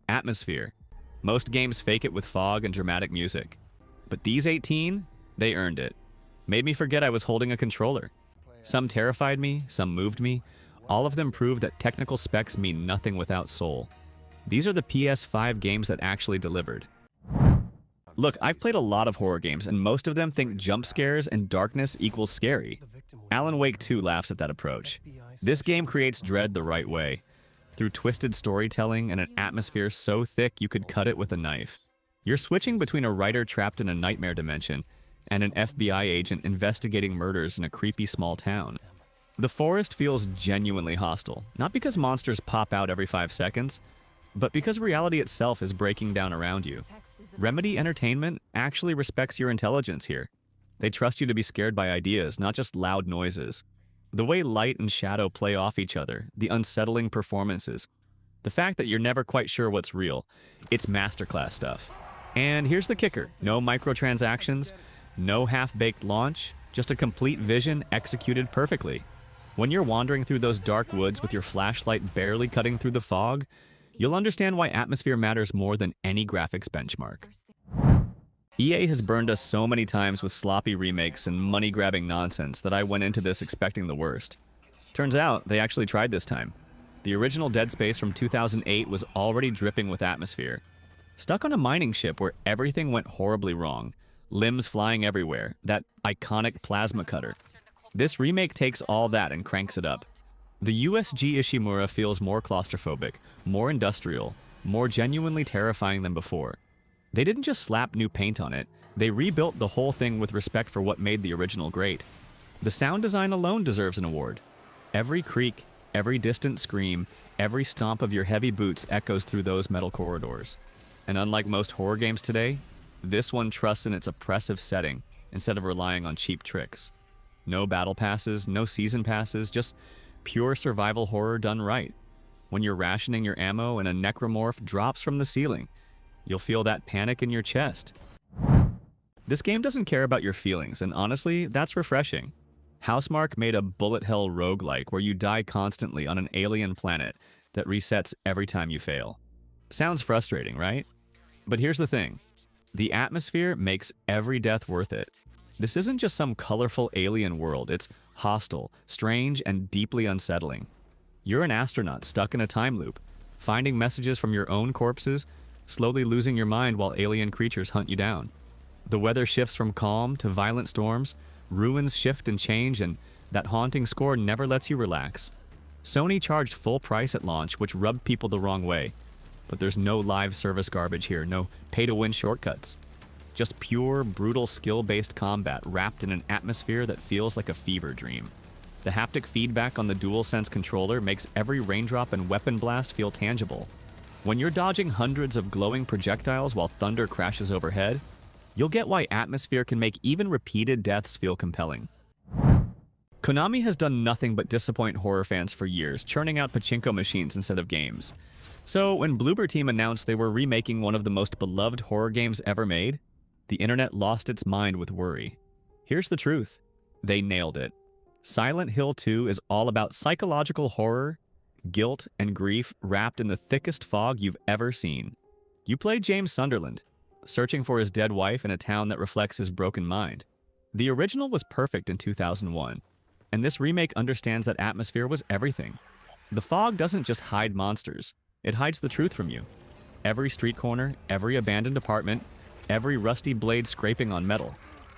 Atmosphere. Most games fake it with fog and dramatic music. But these 18, they earned it. Made me forget I was holding a controller. Some terrified me, some moved me. All of them prove that technical specs mean nothing without soul. These are the PS5 games that actually delivered. Look, I've played a lot of horror games, and most of them think jump scares and darkness equals scary. Alan Wake 2 laughs at that approach. This game creates dread the right way, through twisted storytelling and an atmosphere so thick you could cut it with a knife. You're switching between a writer trapped in a nightmare dimension and an FBI agent investigating murders in a creepy small town. The forest feels genuinely hostile, not because monsters pop out every 5 seconds, but because reality itself is breaking down around you. Remedy Entertainment actually respects your intelligence here. They trust you to be scared by ideas, not just loud noises. The way light and shadow play off each other, the unsettling performances, the fact that you're never quite sure what's real, it's masterclass stuff. And here's the kicker: no microtransactions, no half-baked launch, just a complete vision executed perfectly. When you're wandering through those dark woods with your flashlight barely cutting through the fog, you'll understand why atmosphere matters more than any graphics benchmark. EA has burned us so many times with sloppy remakes and money-grabbing nonsense that I went into this expecting the worst. Turns out, they actually tried this time. The original Dead Space from 2008 was already dripping with atmosphere. Stuck on a mining ship where everything went horribly wrong, limbs flying everywhere, that iconic plasma cutter. This remake takes all that and cranks it up. The USG Ishimura feels more claustrophobic, more industrial, more genuinely terrifying than before. They didn't just slap new paint on it, they rebuilt the whole thing with respect for what made the original great. The sound design alone deserves an award. Every creak, every distant scream, every stomp of your heavy boots echoes through those metal corridors. And unlike most horror games today, this one trusts in its oppressive setting instead of relying on cheap tricks. No battle passes, no season passes, just pure survival horror done right. When you're rationing your ammo and a necromorph drops from the ceiling, you'll feel that panic in your chest. This game doesn't care about your feelings, and honestly, that's refreshing. Housemarque made a bullet hell roguelike where you die constantly on an alien planet that resets every time you fail. Sounds frustrating, right? But here's the thing. The atmosphere makes every death worth it. This isn't just some colorful alien world, it's hostile, strange, and deeply unsettling. You're an astronaut stuck in a time loop, finding messages from your own corpses, slowly losing your mind while alien creatures hunt you down. The weather shifts from calm to violent storms, ruins shift and change, and that haunting score never lets you relax. Sony charged full price at launch, which rubbed people the wrong way. But there's no live service garbage here, no pay-to-win shortcuts. Just pure, brutal, skill-based combat wrapped in an atmosphere that feels like a fever dream. The haptic feedback on the DualSense controller makes every raindrop and weapon blast feel tangible. When you're dodging hundreds of glowing projectiles while thunder crashes overhead, you'll get why atmosphere can make even repeated deaths feel compelling. Konami has done nothing but disappoint horror fans for years, churning out pachinko machines instead of games. So when Bloober Team announced they were remaking one of the most beloved horror games ever made, the internet lost its mind with worry. Here's the truth. They nailed it. Silent Hill 2 is all about psychological horror, guilt, and grief wrapped in the thickest fog you've ever seen. You play James Sunderland, searching for his dead wife in a town that reflects his broken mind. The original was perfect in 2001, and this remake understands that atmosphere was everything. The fog doesn't just hide monsters, it hides the truth from you. Every street corner, every abandoned apartment, every rusty blade scraping on metal.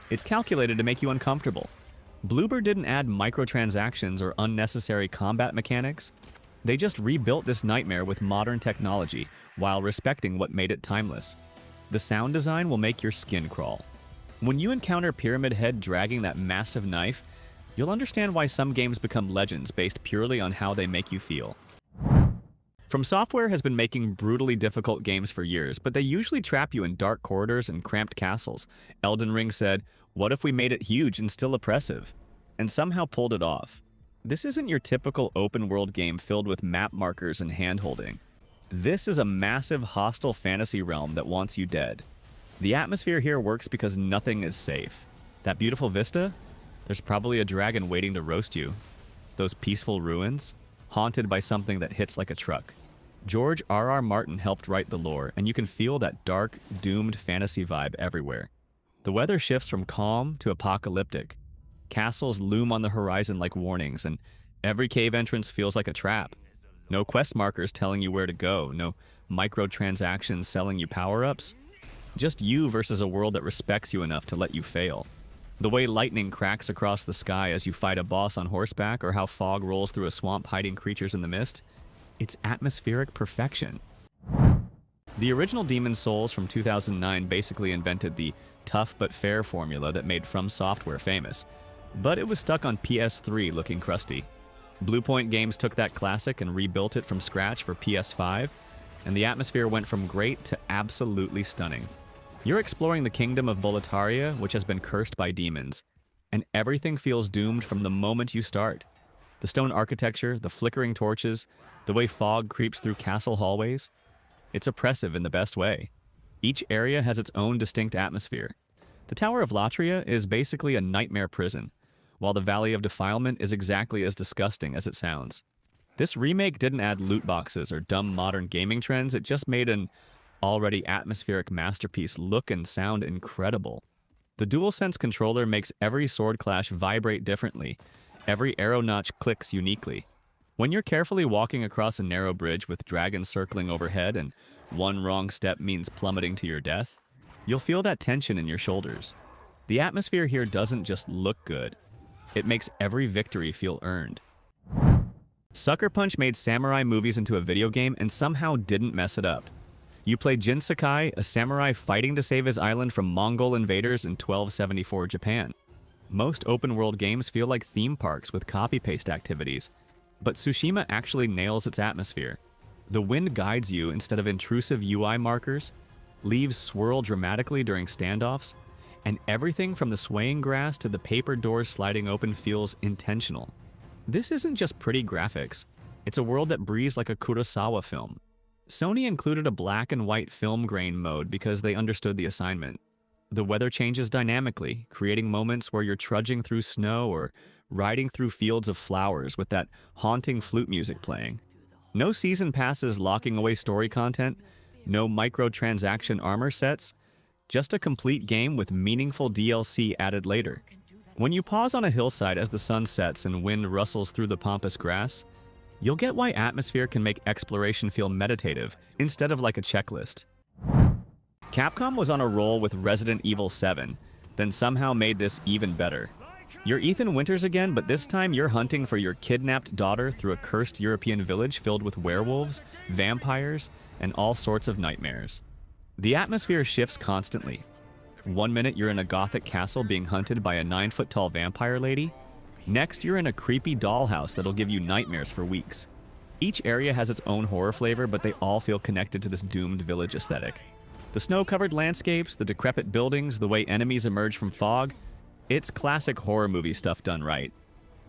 It's calculated to make you uncomfortable. Bloober didn't add microtransactions or unnecessary combat mechanics. They just rebuilt this nightmare with modern technology while respecting what made it timeless. The sound design will make your skin crawl. When you encounter Pyramid Head dragging that massive knife, you'll understand why some games become legends based purely on how they make you feel. From Software has been making brutally difficult games for years, but they usually trap you in dark corridors and cramped castles. Elden Ring said, "What if we made it huge and still oppressive?" and somehow pulled it off. This isn't your typical open-world game filled with map markers and hand-holding. This is a massive hostile fantasy realm that wants you dead. The atmosphere here works because nothing is safe. That beautiful vista? There's probably a dragon waiting to roast you. Those peaceful ruins? Haunted by something that hits like a truck. George R.R. Martin helped write the lore, and you can feel that dark, doomed fantasy vibe everywhere. The weather shifts from calm to apocalyptic. Castles loom on the horizon like warnings, and every cave entrance feels like a trap. No quest markers telling you where to go, no microtransactions selling you power-ups. Just you versus a world that respects you enough to let you fail. The way lightning cracks across the sky as you fight a boss on horseback, or how fog rolls through a swamp hiding creatures in the mist, it's atmospheric perfection. The original Demon's Souls from 2009 basically invented the tough but fair formula that made From Software famous, but it was stuck on PS3 looking crusty. Bluepoint Games took that classic and rebuilt it from scratch for PS5, and the atmosphere went from great to absolutely stunning. You're exploring the kingdom of Boletaria, which has been cursed by demons, and everything feels doomed from the moment you start. The stone architecture, the flickering torches, the way fog creeps through castle hallways. It's oppressive in the best way. Each area has its own distinct atmosphere. The Tower of Latria is basically a nightmare prison, while the Valley of Defilement is exactly as disgusting as it sounds. This remake didn't add loot boxes or dumb modern gaming trends, it just made an already atmospheric masterpiece look and sound incredible. The DualSense controller makes every sword clash vibrate differently. Every arrow notch clicks uniquely. When you're carefully walking across a narrow bridge with dragons circling overhead and one wrong step means plummeting to your death, you'll feel that tension in your shoulders. The atmosphere here doesn't just look good. It makes every victory feel earned. Sucker Punch made samurai movies into a video game and somehow didn't mess it up. You play Jin Sakai, a samurai fighting to save his island from Mongol invaders in 1274 Japan. Most open-world games feel like theme parks with copy-paste activities, but Tsushima actually nails its atmosphere. The wind guides you instead of intrusive UI markers, leaves swirl dramatically during standoffs, and everything from the swaying grass to the paper doors sliding open feels intentional. This isn't just pretty graphics, it's a world that breathes like a Kurosawa film. Sony included a black and white film grain mode because they understood the assignment. The weather changes dynamically, creating moments where you're trudging through snow or riding through fields of flowers with that haunting flute music playing. No season passes locking away story content, no microtransaction armor sets, just a complete game with meaningful DLC added later. When you pause on a hillside as the sun sets and wind rustles through the pampas grass, you'll get why atmosphere can make exploration feel meditative instead of like a checklist. Capcom was on a roll with Resident Evil 7, then somehow made this even better. You're Ethan Winters again, but this time you're hunting for your kidnapped daughter through a cursed European village filled with werewolves, vampires, and all sorts of nightmares. The atmosphere shifts constantly. One minute you're in a gothic castle being hunted by a 9-foot-tall vampire lady. Next, you're in a creepy dollhouse that'll give you nightmares for weeks. Each area has its own horror flavor, but they all feel connected to this doomed village aesthetic. The snow-covered landscapes, the decrepit buildings, the way enemies emerge from fog, it's classic horror movie stuff done right.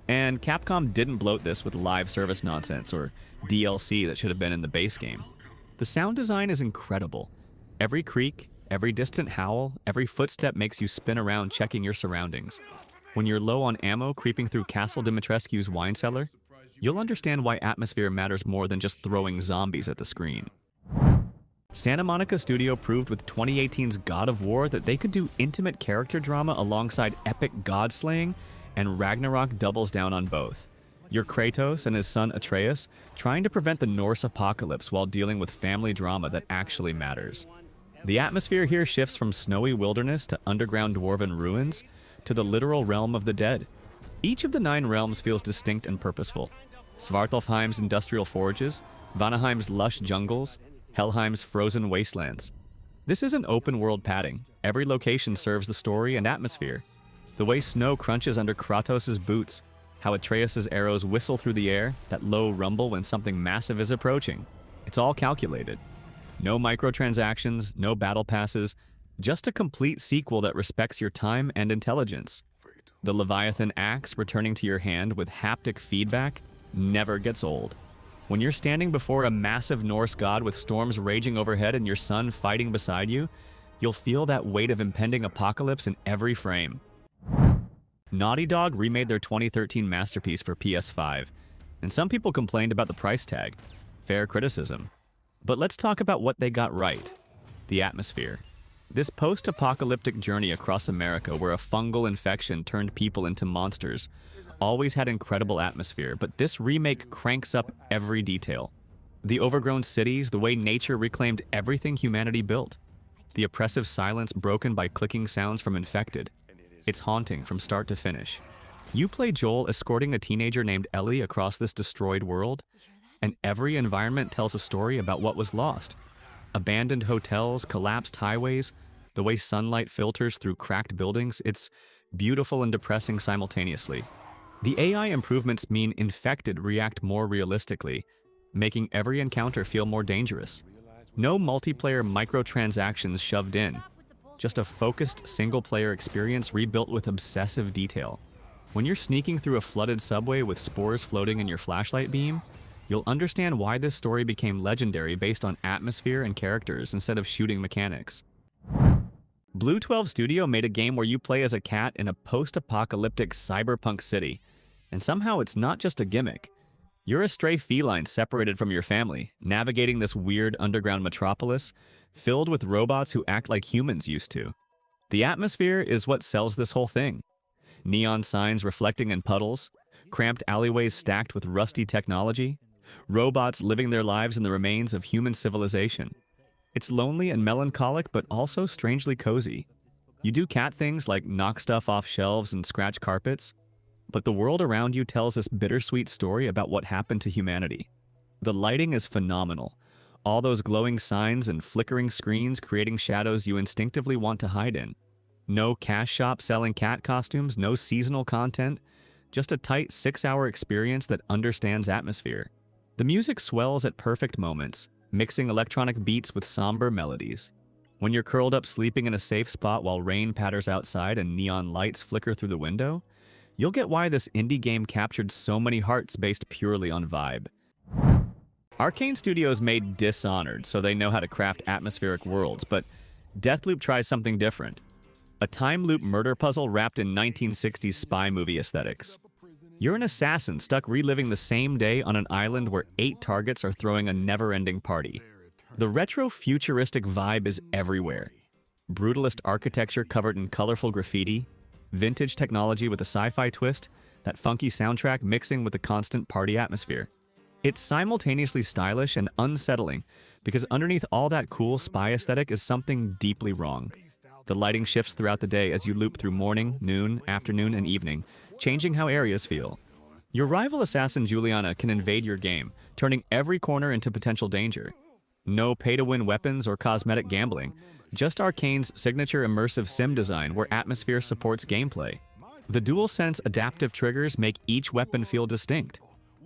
And Capcom didn't bloat this with live service nonsense or DLC that should have been in the base game. The sound design is incredible. Every creak, every distant howl, every footstep makes you spin around checking your surroundings. When you're low on ammo creeping through Castle Dimitrescu's wine cellar, you'll understand why atmosphere matters more than just throwing zombies at the screen. Santa Monica Studio proved with 2018's God of War that they could do intimate character drama alongside epic god-slaying, and Ragnarok doubles down on both. You're Kratos and his son Atreus trying to prevent the Norse apocalypse while dealing with family drama that actually matters. The atmosphere here shifts from snowy wilderness to underground dwarven ruins to the literal realm of the dead. Each of the 9 realms feels distinct and purposeful. Svartalfheim's industrial forages, Vanaheim's lush jungles, Helheim's frozen wastelands. This isn't open-world padding. Every location serves the story and atmosphere. The way snow crunches under Kratos' boots, how Atreus' arrows whistle through the air, that low rumble when something massive is approaching. It's all calculated. No microtransactions, no battle passes, just a complete sequel that respects your time and intelligence. The Leviathan axe returning to your hand with haptic feedback never gets old. When you're standing before a massive Norse god with storms raging overhead and your son fighting beside you, you'll feel that weight of impending apocalypse in every frame. Naughty Dog remade their 2013 masterpiece for PS5, and some people complained about the price tag. Fair criticism. But let's talk about what they got right: the atmosphere. This post-apocalyptic journey across America where a fungal infection turned people into monsters always had incredible atmosphere, but this remake cranks up every detail. The overgrown cities, the way nature reclaimed everything humanity built. The oppressive silence broken by clicking sounds from infected. It's haunting from start to finish. You play Joel escorting a teenager named Ellie across this destroyed world, and every environment tells a story about what was lost. Abandoned hotels, collapsed highways, the way sunlight filters through cracked buildings, it's beautiful and depressing simultaneously. The AI improvements mean infected react more realistically, making every encounter feel more dangerous. No multiplayer microtransactions shoved in, just a focused single-player experience rebuilt with obsessive detail. When you're sneaking through a flooded subway with spores floating in your flashlight beam, you'll understand why this story became legendary based on atmosphere and characters instead of shooting mechanics. Blue 12 Studio made a game where you play as a cat in a post-apocalyptic cyberpunk city, and somehow it's not just a gimmick. You're a stray feline separated from your family, navigating this weird underground metropolis filled with robots who act like humans used to. The atmosphere is what sells this whole thing. Neon signs reflecting in puddles, cramped alleyways stacked with rusty technology, robots living their lives in the remains of human civilization. It's lonely and melancholic, but also strangely cozy. You do cat things like knock stuff off shelves and scratch carpets, but the world around you tells this bittersweet story about what happened to humanity. The lighting is phenomenal. All those glowing signs and flickering screens creating shadows you instinctively want to hide in. No cash shop selling cat costumes, no seasonal content, just a tight 6-hour experience that understands atmosphere. The music swells at perfect moments, mixing electronic beats with somber melodies. When you're curled up sleeping in a safe spot while rain patters outside and neon lights flicker through the window, you'll get why this indie game captured so many hearts based purely on vibe. Arcane Studios made Dishonored, so they know how to craft atmospheric worlds, but Deathloop tries something different. A time loop murder puzzle wrapped in 1960s spy movie aesthetics. You're an assassin stuck reliving the same day on an island where 8 targets are throwing a never-ending party. The retro-futuristic vibe is everywhere. Brutalist architecture covered in colorful graffiti, vintage technology with a sci-fi twist, that funky soundtrack mixing with the constant party atmosphere. It's simultaneously stylish and unsettling because underneath all that cool spy aesthetic is something deeply wrong. The lighting shifts throughout the day as you loop through morning, noon, afternoon, and evening, changing how areas feel. Your rival assassin Juliana can invade your game, turning every corner into potential danger. No pay-to-win weapons or cosmetic gambling, just Arcane's signature immersive sim design where atmosphere supports gameplay. The DualSense adaptive triggers make each weapon feel distinct.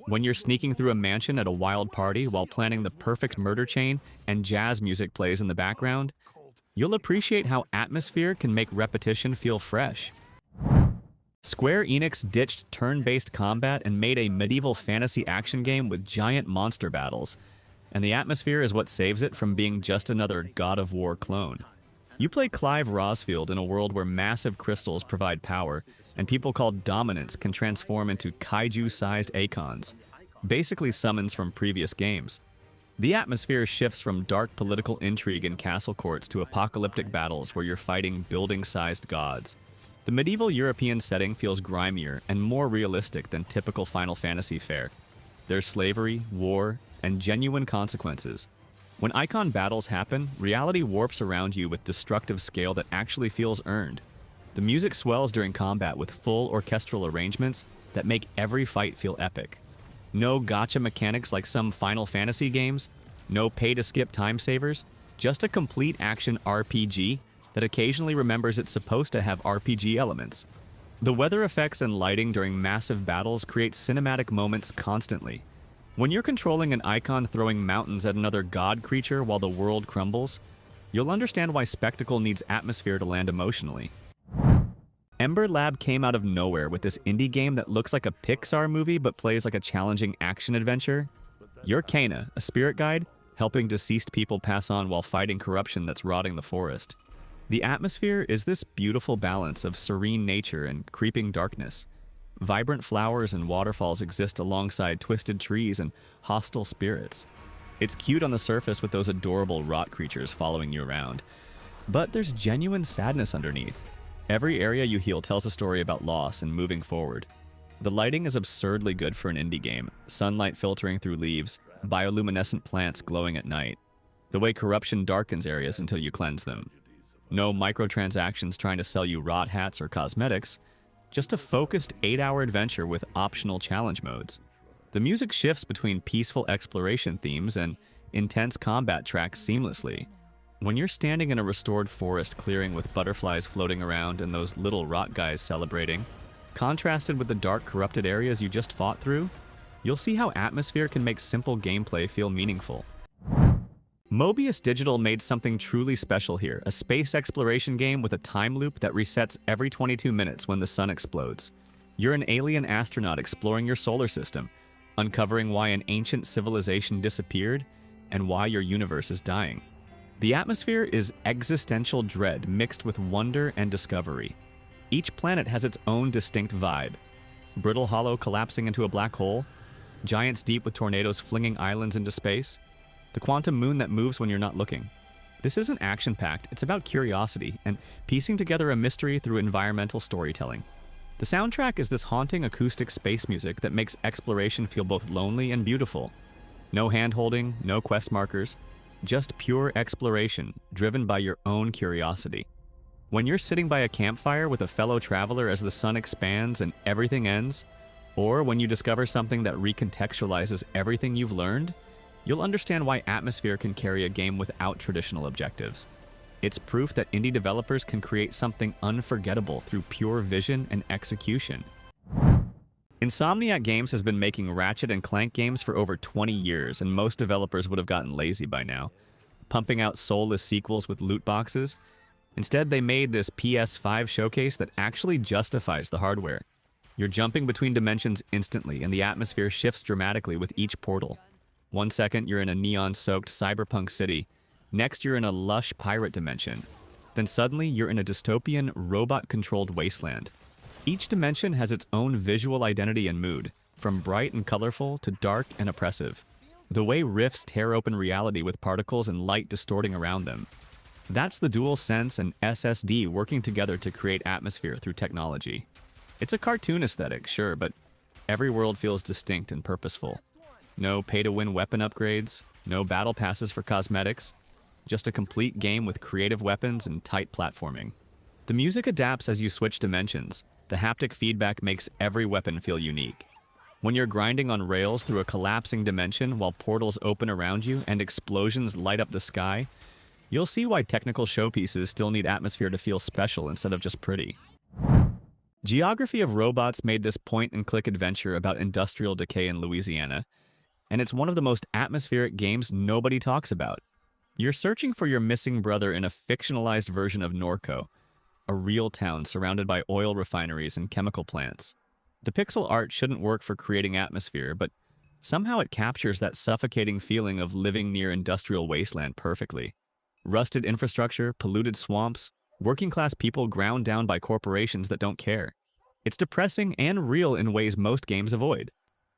When you're sneaking through a mansion at a wild party while planning the perfect murder chain and jazz music plays in the background, you'll appreciate how atmosphere can make repetition feel fresh. Square Enix ditched turn-based combat and made a medieval fantasy action game with giant monster battles, and the atmosphere is what saves it from being just another God of War clone. You play Clive Rosfield in a world where massive crystals provide power, and people called dominants can transform into kaiju-sized icons, basically summons from previous games. The atmosphere shifts from dark political intrigue in castle courts to apocalyptic battles where you're fighting building-sized gods. The medieval European setting feels grimier and more realistic than typical Final Fantasy fare. There's slavery, war, and genuine consequences. When icon battles happen, reality warps around you with destructive scale that actually feels earned. The music swells during combat with full orchestral arrangements that make every fight feel epic. No gacha mechanics like some Final Fantasy games, no pay-to-skip time savers, just a complete action RPG that occasionally remembers it's supposed to have RPG elements. The weather effects and lighting during massive battles create cinematic moments constantly. When you're controlling an icon throwing mountains at another god creature while the world crumbles, you'll understand why spectacle needs atmosphere to land emotionally. Ember Lab came out of nowhere with this indie game that looks like a Pixar movie but plays like a challenging action-adventure. You're Kana, a spirit guide, helping deceased people pass on while fighting corruption that's rotting the forest. The atmosphere is this beautiful balance of serene nature and creeping darkness. Vibrant flowers and waterfalls exist alongside twisted trees and hostile spirits. It's cute on the surface with those adorable rot creatures following you around, but there's genuine sadness underneath. Every area you heal tells a story about loss and moving forward. The lighting is absurdly good for an indie game, sunlight filtering through leaves, bioluminescent plants glowing at night. The way corruption darkens areas until you cleanse them. No microtransactions trying to sell you rot hats or cosmetics, just a focused 8-hour adventure with optional challenge modes. The music shifts between peaceful exploration themes and intense combat tracks seamlessly. When you're standing in a restored forest clearing with butterflies floating around and those little rot guys celebrating, contrasted with the dark, corrupted areas you just fought through, you'll see how atmosphere can make simple gameplay feel meaningful. Mobius Digital made something truly special here, a space exploration game with a time loop that resets every 22 minutes when the sun explodes. You're an alien astronaut exploring your solar system, uncovering why an ancient civilization disappeared and why your universe is dying. The atmosphere is existential dread mixed with wonder and discovery. Each planet has its own distinct vibe. Brittle Hollow collapsing into a black hole, giants deep with tornadoes flinging islands into space, the quantum moon that moves when you're not looking. This isn't action-packed, it's about curiosity and piecing together a mystery through environmental storytelling. The soundtrack is this haunting acoustic space music that makes exploration feel both lonely and beautiful. No hand-holding, no quest markers, just pure exploration driven by your own curiosity. When you're sitting by a campfire with a fellow traveler as the sun expands and everything ends, or when you discover something that recontextualizes everything you've learned, you'll understand why atmosphere can carry a game without traditional objectives. It's proof that indie developers can create something unforgettable through pure vision and execution. Insomniac Games has been making Ratchet and Clank games for over 20 years, and most developers would have gotten lazy by now, pumping out soulless sequels with loot boxes. Instead, they made this PS5 showcase that actually justifies the hardware. You're jumping between dimensions instantly, and the atmosphere shifts dramatically with each portal. 1 second, you're in a neon-soaked cyberpunk city. Next, you're in a lush pirate dimension. Then suddenly, you're in a dystopian, robot-controlled wasteland. Each dimension has its own visual identity and mood, from bright and colorful to dark and oppressive. The way rifts tear open reality with particles and light distorting around them. That's the DualSense and SSD working together to create atmosphere through technology. It's a cartoon aesthetic, sure, but every world feels distinct and purposeful. No pay-to-win weapon upgrades, no battle passes for cosmetics, just a complete game with creative weapons and tight platforming. The music adapts as you switch dimensions. The haptic feedback makes every weapon feel unique. When you're grinding on rails through a collapsing dimension while portals open around you and explosions light up the sky, you'll see why technical showpieces still need atmosphere to feel special instead of just pretty. Geography of Robots made this point-and-click adventure about industrial decay in Louisiana, and it's one of the most atmospheric games nobody talks about. You're searching for your missing brother in a fictionalized version of Norco, a real town surrounded by oil refineries and chemical plants. The pixel art shouldn't work for creating atmosphere, but somehow it captures that suffocating feeling of living near industrial wasteland perfectly. Rusted infrastructure, polluted swamps, working-class people ground down by corporations that don't care. It's depressing and real in ways most games avoid.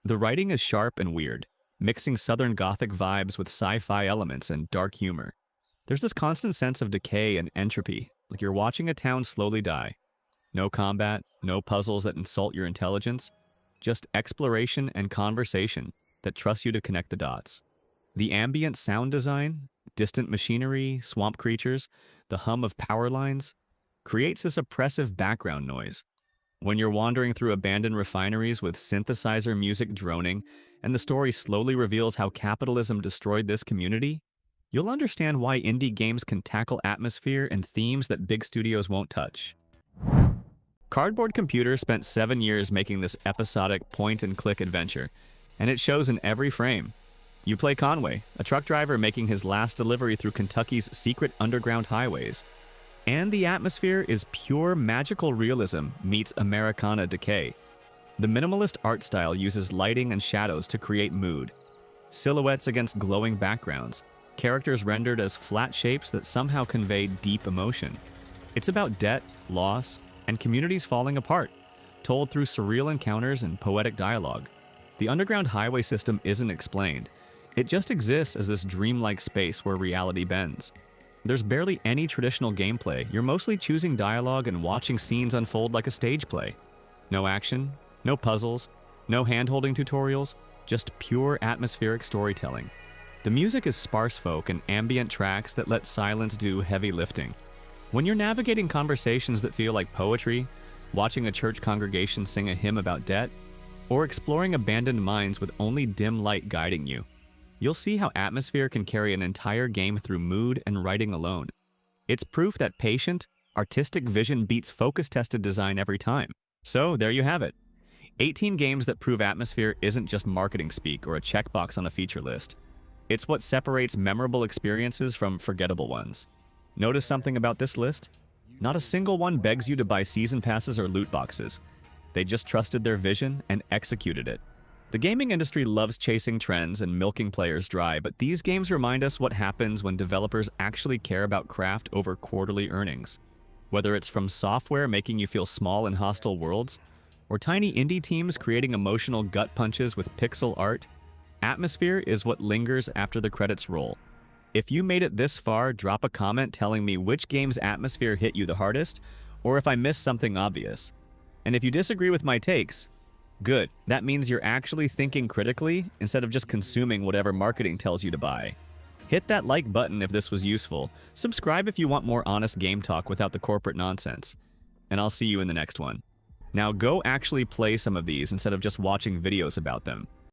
The writing is sharp and weird, mixing Southern Gothic vibes with sci-fi elements and dark humor. There's this constant sense of decay and entropy, like you're watching a town slowly die. No combat, no puzzles that insult your intelligence, just exploration and conversation that trust you to connect the dots. The ambient sound design, distant machinery, swamp creatures, the hum of power lines, creates this oppressive background noise. When you're wandering through abandoned refineries with synthesizer music droning, and the story slowly reveals how capitalism destroyed this community, you'll understand why indie games can tackle atmosphere and themes that big studios won't touch. Cardboard Computer spent 7 years making this episodic point-and-click adventure, and it shows in every frame. You play Conway, a truck driver making his last delivery through Kentucky's secret underground highways. And the atmosphere is pure magical realism meets Americana decay. The minimalist art style uses lighting and shadows to create mood. Silhouettes against glowing backgrounds, characters rendered as flat shapes that somehow convey deep emotion. It's about debt, loss, and communities falling apart, told through surreal encounters and poetic dialogue. The underground highway system isn't explained. It just exists as this dreamlike space where reality bends. There's barely any traditional gameplay. You're mostly choosing dialogue and watching scenes unfold like a stage play. No action, no puzzles, no hand-holding tutorials, just pure atmospheric storytelling. The music is sparse folk and ambient tracks that let silence do heavy lifting. When you're navigating conversations that feel like poetry, watching a church congregation sing a hymn about debt, or exploring abandoned mines with only dim light guiding you, you'll see how atmosphere can carry an entire game through mood and writing alone. It's proof that patient, artistic vision beats focus-tested design every time. So there you have it. 18 games that prove atmosphere isn't just marketing speak or a checkbox on a feature list. It's what separates memorable experiences from forgettable ones. Notice something about this list? Not a single one begs you to buy season passes or loot boxes. They just trusted their vision and executed it. The gaming industry loves chasing trends and milking players dry, but these games remind us what happens when developers actually care about craft over quarterly earnings. Whether it's from software making you feel small in hostile worlds, or tiny indie teams creating emotional gut punches with pixel art, atmosphere is what lingers after the credits roll. If you made it this far, drop a comment telling me which game's atmosphere hit you the hardest, or if I missed something obvious. And if you disagree with my takes, good. That means you're actually thinking critically instead of just consuming whatever marketing tells you to buy. Hit that like button if this was useful. Subscribe if you want more honest game talk without the corporate nonsense. And I'll see you in the next one. Now go actually play some of these instead of just watching videos about them.